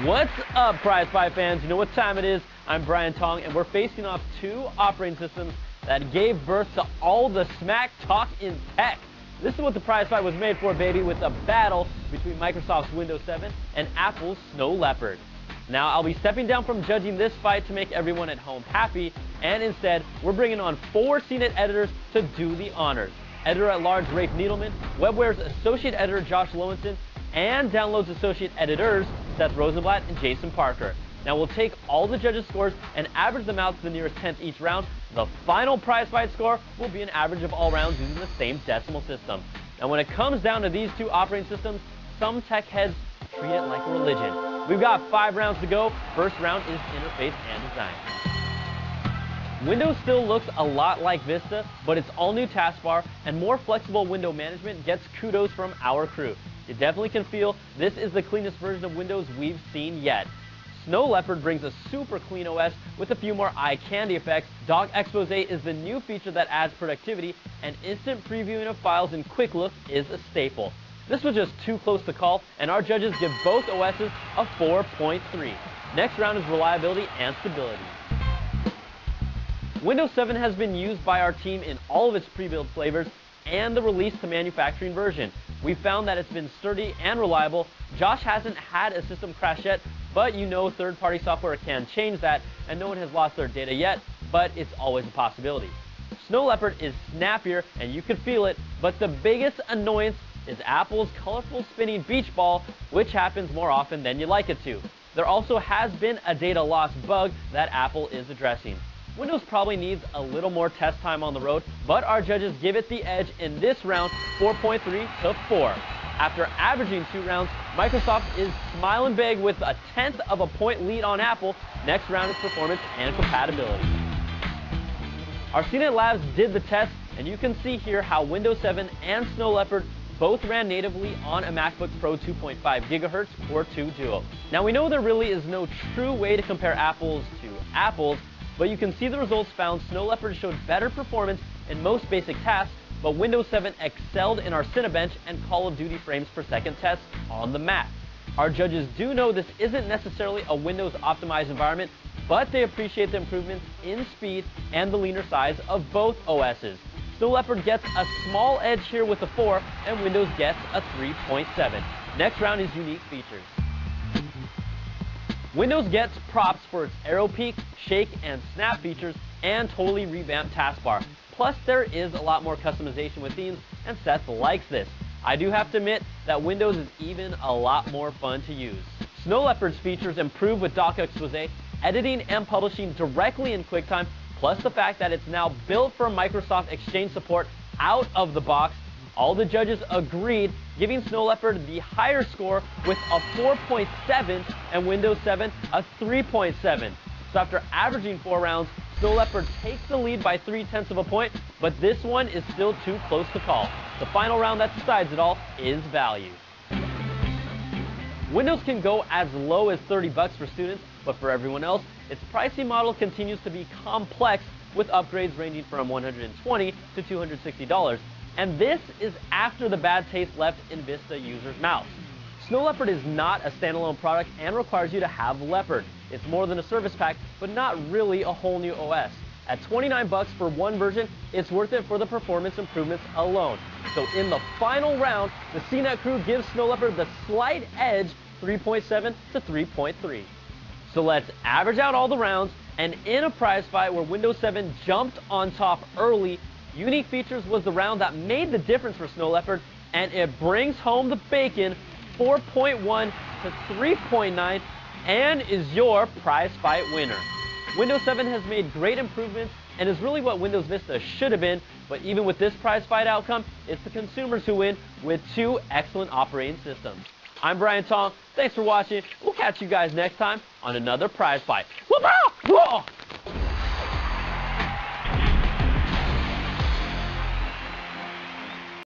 What's up, Prizefight fans? You know what time it is. I'm Brian Tong, and we're facing off two operating systems that gave birth to all the smack talk in tech. This is what the Prizefight was made for, baby, with a battle between Microsoft's Windows 7 and Apple's Snow Leopard. Now, I'll be stepping down from judging this fight to make everyone at home happy, and instead, we're bringing on 4 CNet editors to do the honors. Editor-at-Large Rafe Needleman, WebWare's Associate Editor Josh Lowenson, and Download's Associate Editors Seth Rosenblatt and Jason Parker. Now we'll take all the judges' scores and average them out to the nearest tenth each round. The final Prizefight score will be an average of all rounds using the same decimal system. Now when it comes down to these two operating systems, some tech heads treat it like a religion. We've got 5 rounds to go. First round is interface and design. Windows still looks a lot like Vista, but its all-new taskbar and more flexible window management gets kudos from our crew. You definitely can feel this is the cleanest version of Windows we've seen yet. Snow Leopard brings a super clean OS with a few more eye candy effects. Dock Expose is the new feature that adds productivity, and instant previewing of files in Quick Look is a staple. This was just too close to call, and our judges give both OSs a 4.3. Next round is reliability and stability. Windows 7 has been used by our team in all of its pre-built flavors and the release to manufacturing version. We found that it's been sturdy and reliable. Josh hasn't had a system crash yet, but you know third-party software can change that, and no one has lost their data yet, but it's always a possibility. Snow Leopard is snappier, and you can feel it, but the biggest annoyance is Apple's colorful spinning beach ball, which happens more often than you'd like it to. There also has been a data loss bug that Apple is addressing. Windows probably needs a little more test time on the road, but our judges give it the edge in this round, 4.3 to 4. After averaging 2 rounds, Microsoft is smiling big with a 1/10 of a point lead on Apple. Next round is performance and compatibility. Our CNet labs did the test, and you can see here how Windows 7 and Snow Leopard both ran natively on a MacBook Pro 2.5 GHz Core 2 Duo. Now we know there really is no true way to compare apples to apples, but you can see the results found. Snow Leopard showed better performance in most basic tasks, but Windows 7 excelled in our Cinebench and Call of Duty frames per second tests on the Mac. Our judges do know this isn't necessarily a Windows optimized environment, but they appreciate the improvements in speed and the leaner size of both OSs. Snow Leopard gets a small edge here with a 4, and Windows gets a 3.7. Next round is unique features. Windows gets props for its arrow peak, shake, and snap features, and totally revamped taskbar. Plus, there is a lot more customization with themes, and Seth likes this. I do have to admit that Windows is even a lot more fun to use. Snow Leopard's features improve with Dock Expose, editing and publishing directly in QuickTime, plus the fact that it's now built for Microsoft Exchange support out of the box. All the judges agreed, giving Snow Leopard the higher score with a 4.7 and Windows 7 a 3.7. So after averaging 4 rounds, Snow Leopard takes the lead by 0.3 of a point, but this one is still too close to call. The final round that decides it all is value. Windows can go as low as $30 for students, but for everyone else, its pricing model continues to be complex with upgrades ranging from $120 to $260. And this is after the bad taste left in Vista users' mouths. Snow Leopard is not a standalone product and requires you to have Leopard. It's more than a service pack, but not really a whole new OS. At $29 for one version, it's worth it for the performance improvements alone. So in the final round, the CNet crew gives Snow Leopard the slight edge, 3.7 to 3.3. So let's average out all the rounds, and in a prize fight where Windows 7 jumped on top early, Unique Features was the round that made the difference for Snow Leopard, and it brings home the bacon, 4.1 to 3.9, and is your prize fight winner. Windows 7 has made great improvements and is really what Windows Vista should have been, but even with this prize fight outcome, it's the consumers who win with 2 excellent operating systems. I'm Brian Tong. Thanks for watching. We'll catch you guys next time on another prize fight. Whoop-ah! Whoa!